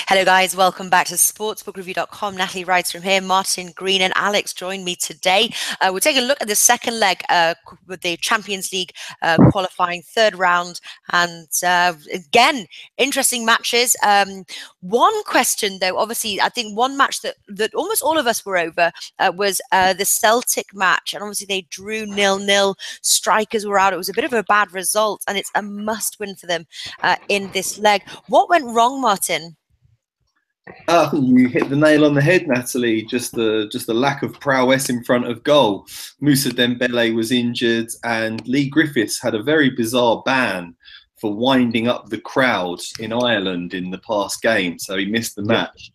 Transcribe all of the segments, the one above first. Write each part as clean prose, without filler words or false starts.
Hello guys, welcome back to sportsbookreview.com. Natalie Wrights from here, Martin Green and Alex join me today. We're taking a look at the second leg with the Champions League qualifying third round, and again, interesting matches. One question though, obviously, I think one match that almost all of us were over was the Celtic match, and obviously they drew 0-0. Strikers were out. It was a bit of a bad result, and it's a must win for them in this leg. What went wrong, Martin? I think you hit the nail on the head, Natalie. Just the lack of prowess in front of goal. Moussa Dembele was injured, and Lee Griffiths had a very bizarre ban for winding up the crowd in Ireland in the past game, so he missed the match.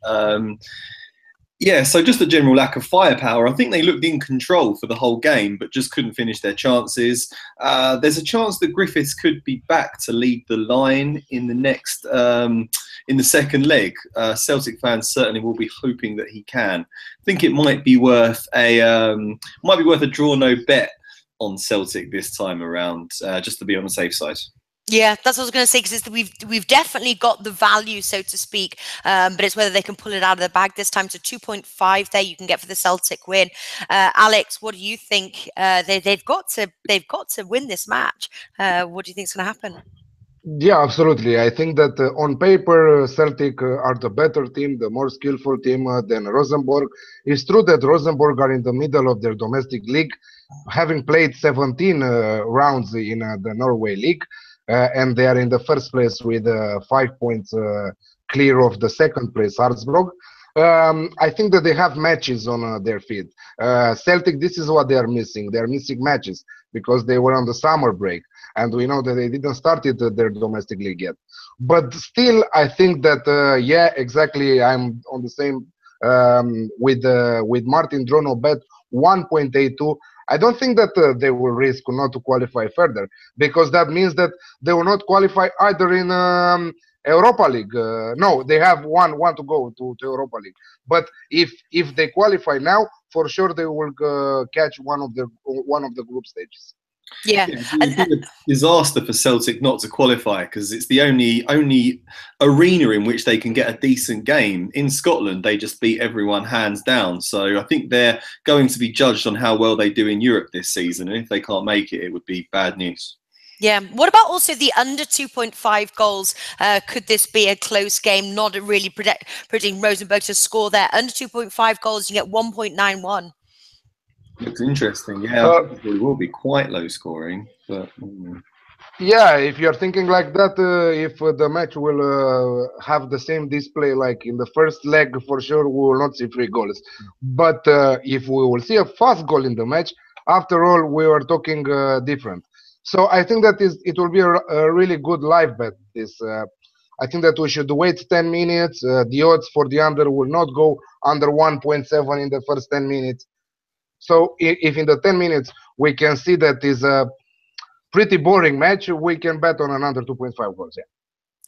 Yeah, so just a general lack of firepower. I think they looked in control for the whole game, but just couldn't finish their chances. There's a chance that Griffiths could be back to lead the line in the next, in the second leg. Celtic fans certainly will be hoping that he can. I think it might be worth a draw no bet on Celtic this time around, just to be on the safe side. Yeah, that's what I was going to say, because we've definitely got the value, so to speak, but it's whether they can pull it out of the bag this time. So 2.5 there you can get for the Celtic win. Alex, what do you think? They've got to win this match. What do you think is going to happen? Yeah, absolutely. I think that on paper, Celtic are the better team, the more skillful team than Rosenborg. It's true that Rosenborg are in the middle of their domestic league, having played 17 rounds in the Norway League. And they are in the first place with 5 points clear of the second place, Salzburg. I think that they have matches on their feet. Celtic, this is what they are missing. They are missing matches because they were on the summer break. And we know that they didn't start their domestic league yet. But still, I think that, yeah, exactly, I'm on the same with Martin Drono bet 1.82. I don't think that they will risk not to qualify further, because that means that they will not qualify either in Europa League. No, they have one to go to Europa League. But if they qualify now, for sure they will catch one of the group stages. Yeah, it's been a disaster for Celtic not to qualify, because it's the only arena in which they can get a decent game. In Scotland, they just beat everyone hands down. So I think they're going to be judged on how well they do in Europe this season. And if they can't make it, it would be bad news. Yeah. What about also the under 2.5 goals? Could this be a close game? Not really predicting Rosenborg to score there. Under 2.5 goals, you get 1.91. Looks interesting. Yeah, it will be quite low scoring, but yeah, if you're thinking like that, if the match will have the same display like in the first leg, for sure we will not see 3 goals. But if we will see a fast goal in the match, after all, we are talking different. So I think that it will be a really good live bet. I think that we should wait 10 minutes. The odds for the under will not go under 1.7 in the first 10 minutes. So if in the 10 minutes we can see that is a pretty boring match, we can bet on another 2.5 goals. Yeah.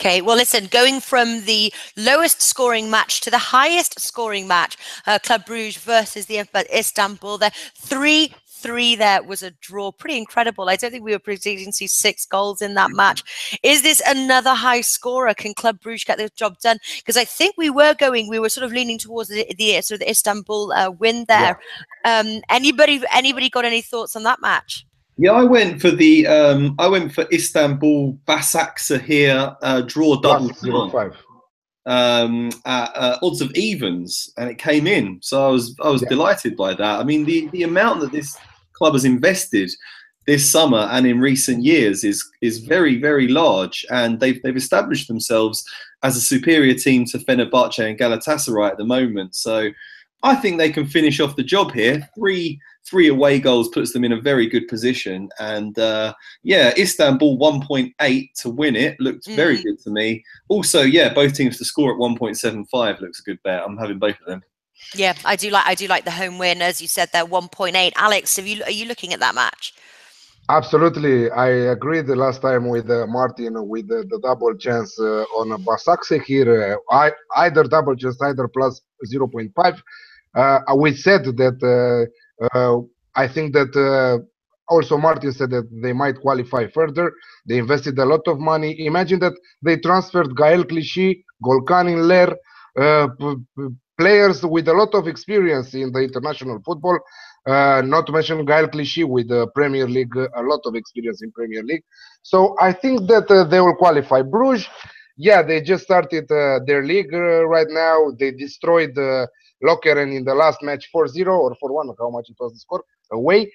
Okay, well, listen, going from the lowest scoring match to the highest scoring match, Club Brugge versus the Istanbul, there 3-3 there was a draw. Pretty incredible. I don't think we were predicting to see 6 goals in that match. Is this another high scorer? Can Club Brugge get the job done? Because I think we were sort of leaning towards the sort of the Istanbul win there. Yeah. Anybody got any thoughts on that match? Yeah, I went for Istanbul Başakşehir here, draw double 0.5. At odds of evens, and it came in. So I was delighted by that. I mean, the amount that this club has invested this summer and in recent years is very, very large, and they've established themselves as a superior team to Fenerbahce and Galatasaray at the moment. So I think they can finish off the job here. Three away goals puts them in a very good position. And yeah, Istanbul 1.8 to win it looks very good to me. Also, yeah, both teams to score at 1.75 looks a good bet. I'm having both of them. Yeah, I do like the home win, as you said there, 1.8. Alex, are you looking at that match? Absolutely, I agreed the last time with Martin with the double chance on Başakşehir here. Either double chance, either plus 0.5. We said that I think that also Martin said that they might qualify further. They invested a lot of money. Imagine that they transferred Gael Clichy, Golkan Inler, players with a lot of experience in the international football. Not to mention Gael Clichy with the Premier League, a lot of experience in Premier League. So I think that they will qualify. Bruges, yeah, they just started their league right now. They destroyed Lokeren in the last match 4-0 or 4-1, how much it was the score, away.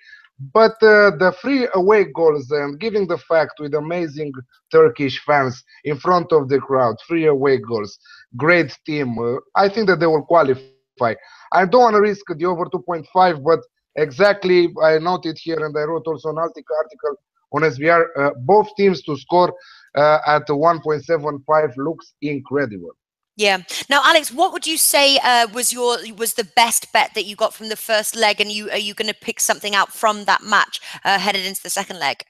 But the 3 away goals and giving the fact with amazing Turkish fans in front of the crowd, 3 away goals, great team. I think that they will qualify. I don't want to risk the over 2.5, but exactly I noted here and I wrote also an article on SBR. Both teams to score at 1.75 looks incredible. Yeah. Now, Alex, what would you say was the best bet that you got from the first leg, and are you going to pick something out from that match headed into the second leg?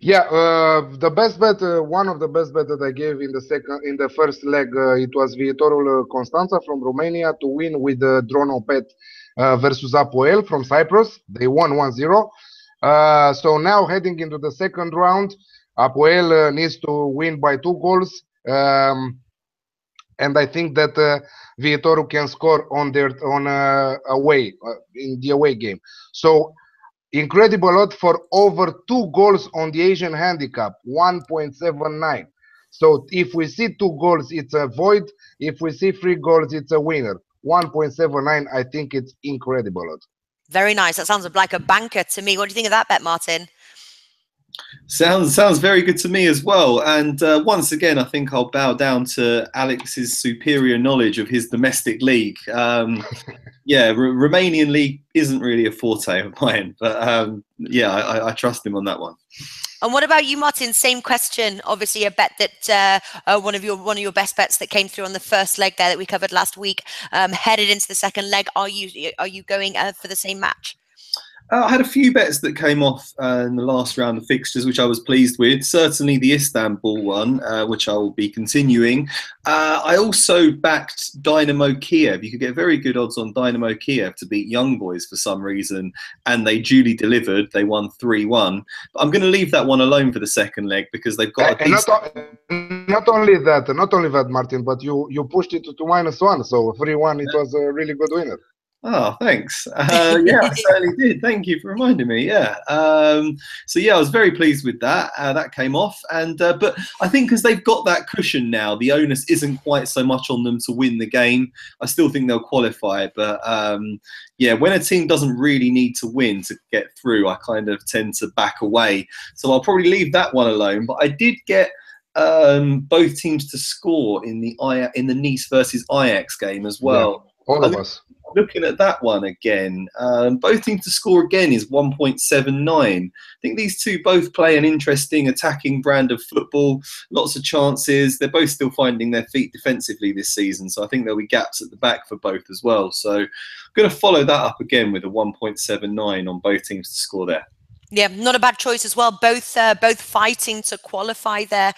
Yeah, the best bet, one of the best bet that I gave in the first leg, it was Viitorul Constanța from Romania to win with Dronopet versus Apoel from Cyprus. They won 1-0. So now heading into the second round, Apoel needs to win by 2 goals. And I think that Viitorul can score away in the away game. So incredible odds for over 2 goals on the Asian handicap, 1.79. So if we see 2 goals, it's a void. If we see 3 goals, it's a winner. 1.79. I think it's incredible odds. Very nice. That sounds like a banker to me. What do you think of that bet, Martin? Sounds very good to me as well. And once again, I think I'll bow down to Alex's superior knowledge of his domestic league. Yeah, Romanian league isn't really a forte of mine, but yeah, I trust him on that one. And what about you, Martin? Same question. Obviously, a bet that one of your best bets that came through on the first leg there that we covered last week, headed into the second leg. Are you going for the same match? I had a few bets that came off in the last round of fixtures, which I was pleased with. Certainly the Istanbul one, which I will be continuing. I also backed Dynamo Kiev. You could get very good odds on Dynamo Kiev to beat Young Boys for some reason, and they duly delivered. They won 3-1. But I'm going to leave that one alone for the second leg because they've got a not only that, Martin, but you pushed it to -1, so 3-1. It was a really good winner. Oh, thanks. Yeah, I certainly did. Thank you for reminding me. Yeah. So yeah, I was very pleased with that. That came off, and but I think because they've got that cushion now, the onus isn't quite so much on them to win the game. I still think they'll qualify, but yeah, when a team doesn't really need to win to get through, I kind of tend to back away. So I'll probably leave that one alone. But I did get both teams to score in the Nice versus Ajax game as well. Yeah, all of us. Looking at that one again, both teams to score again is 1.79. I think these two both play an interesting attacking brand of football, lots of chances. They're both still finding their feet defensively this season, so I think there'll be gaps at the back for both as well. So I'm going to follow that up again with a 1.79 on both teams to score there. Yeah, not a bad choice as well. Both fighting to qualify there,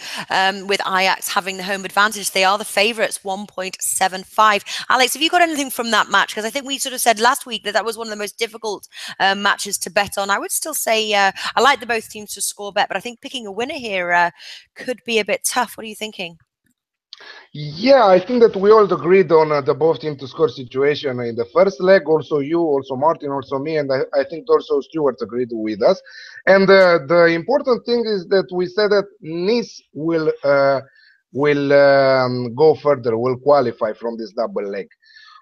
with Ajax having the home advantage. They are the favourites, 1.75. Alex, have you got anything from that match? Because I think we sort of said last week that was one of the most difficult matches to bet on. I would still say I like the both teams to score bet, but I think picking a winner here could be a bit tough. What are you thinking? Yeah, I think that we all agreed on the both team to score situation in the first leg. Also you, also Martin, also me, and I think also Stuart agreed with us. And the important thing is that we said that Nice will go further, will qualify from this double leg.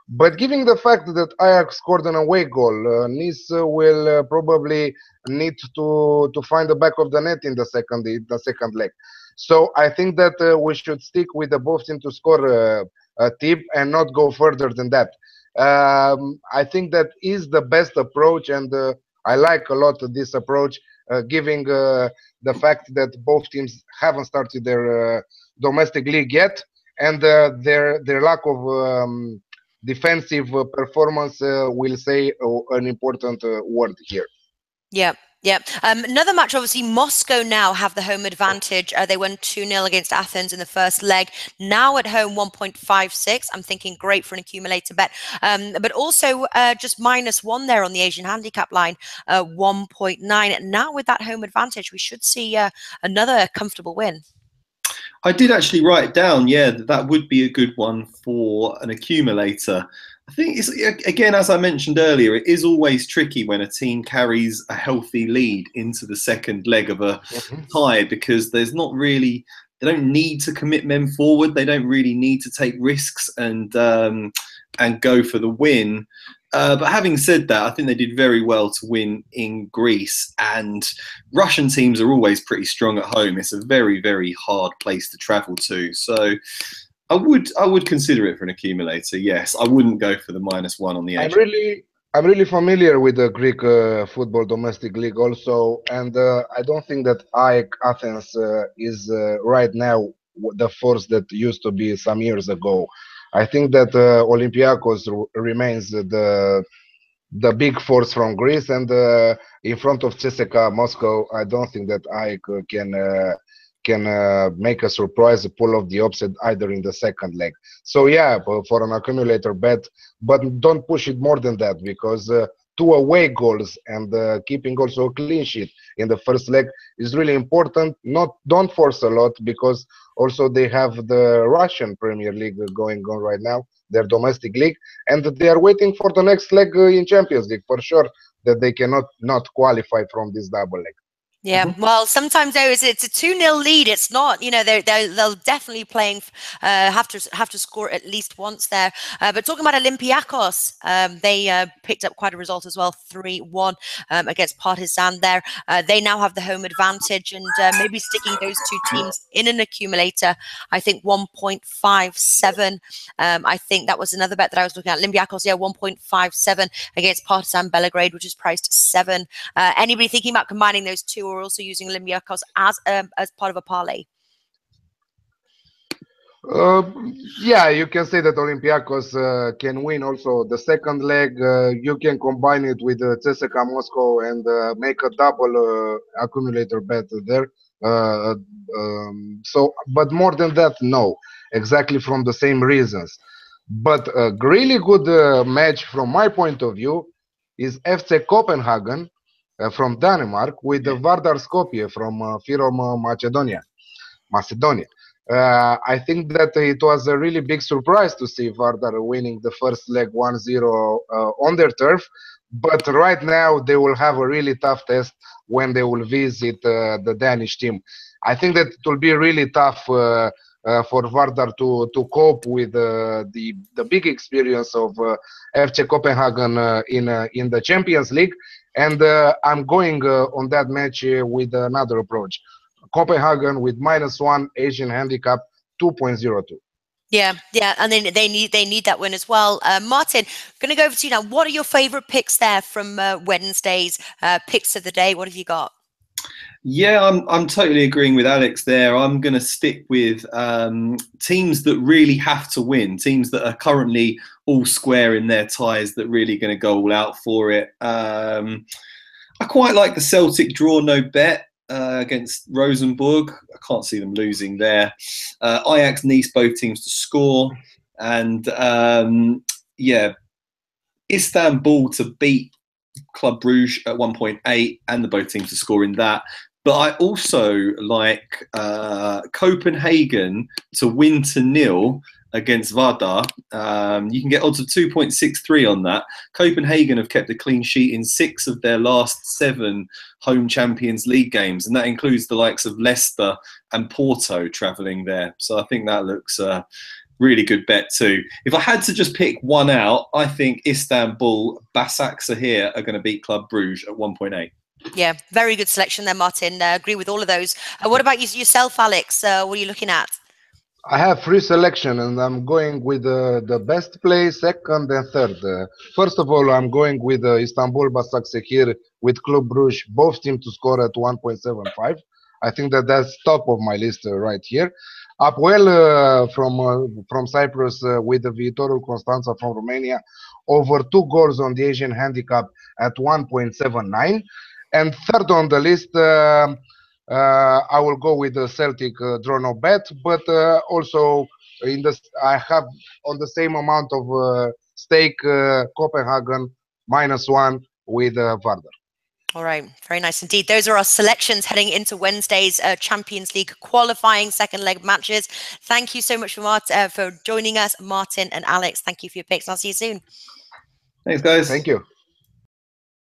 But given the fact that Ajax scored an away goal, Nice will probably need to find the back of the net in the second leg. So I think that we should stick with the both team to score a tip and not go further than that. I think that is the best approach, and I like a lot this approach, giving the fact that both teams haven't started their domestic league yet, and their lack of defensive performance will say an important word here. Yeah. Yeah. Another match, obviously, Moscow now have the home advantage. They won 2-0 against Athens in the first leg. Now at home, 1.56. I'm thinking great for an accumulator bet. But also just -1 there on the Asian handicap line, 1.9. Now with that home advantage, we should see another comfortable win. I did actually write it down. Yeah, that would be a good one for an accumulator. I think it's, again, as I mentioned earlier, it is always tricky when a team carries a healthy lead into the second leg of a tie, because there's not really, they don't need to commit men forward. They don't really need to take risks and go for the win. But having said that, I think they did very well to win in Greece, and Russian teams are always pretty strong at home. It's a very, very hard place to travel to. So I would consider it for an accumulator. Yes, I wouldn't go for the -1 on the edge. I'm really familiar with the Greek football domestic league also, and I don't think that AEK Athens is right now the force that used to be some years ago. I think that Olympiacos remains the big force from Greece, and in front of CSKA Moscow, I don't think that AEK can make a surprise pull off the upset either in the second leg. So yeah, for an accumulator bet, but don't push it more than that, because 2 away goals and keeping also a clean sheet in the first leg is really important. Don't force a lot, because also they have the Russian Premier League going on right now, their domestic league, and they are waiting for the next leg in Champions League for sure, that they cannot not qualify from this double leg. Yeah, well, sometimes though it's a 2-0 lead. It's not, you know, they'll definitely have to score at least once there. But talking about Olympiacos, they picked up quite a result as well, 3-1 against Partizan there. They now have the home advantage, and maybe sticking those two teams in an accumulator. I think 1.57. I think that was another bet that I was looking at. Olympiacos, yeah, 1.57 against Partizan Belgrade, which is priced 7. Anybody thinking about combining those two, or also using Olympiacos as part of a parlay? Yeah, you can say that Olympiacos can win also the second leg. You can combine it with CSKA Moscow and make a double accumulator bet there. But more than that, no, exactly from the same reasons. But a really good match from my point of view is FC Copenhagen from Denmark with the Vardar Skopje from Fyrom Macedonia. I think that it was a really big surprise to see Vardar winning the first leg 1-0 on their turf. But right now they will have a really tough test when they will visit the Danish team. I think that it will be really tough for Vardar to cope with the big experience of FC Copenhagen in the Champions League. And I'm going on that match with another approach. Copenhagen with -1 Asian handicap 2.02. Yeah, and then they need that win as well. Martin, going to go over to you now. What are your favorite picks there from Wednesday's picks of the day? What have you got? Yeah, I'm totally agreeing with Alex there. I'm going to stick with teams that really have to win, teams that are currently all square in their ties, that really going to go all out for it. I quite like the Celtic draw no bet against Rosenborg. I can't see them losing there. Ajax, Nice, both teams to score, and yeah, Istanbul to beat Club Brugge at 1.8, and the both teams to score in that. But I also like Copenhagen to win to 0 against Vardar. You can get odds of 2.63 on that. Copenhagen have kept a clean sheet in 6 of their last 7 home Champions League games, and that includes the likes of Leicester and Porto travelling there. So I think that looks really good bet too. If I had to just pick one out, I think Istanbul, Başakşehir are going to beat Club Brugge at 1.8. Yeah, very good selection there, Martin. Agree with all of those. What about yourself, Alex? What are you looking at? I have 3 selection, and I'm going with the best play, second and third. First of all, I'm going with Istanbul Başakşehir with Club Brugge, both teams to score at 1.75. I think that that's top of my list right here. Apoel from Cyprus with the Viitorul Constanța from Romania, over 2 goals on the Asian handicap at 1.79. And third on the list, I will go with the Celtic draw no bet, but also I have on the same amount of stake Copenhagen -1 with Vardar. All right, very nice indeed. Those are our selections heading into Wednesday's Champions League qualifying second leg matches. Thank you so much for joining us, Martin and Alex. Thank you for your picks, and I'll see you soon. Thanks, guys. Thank you.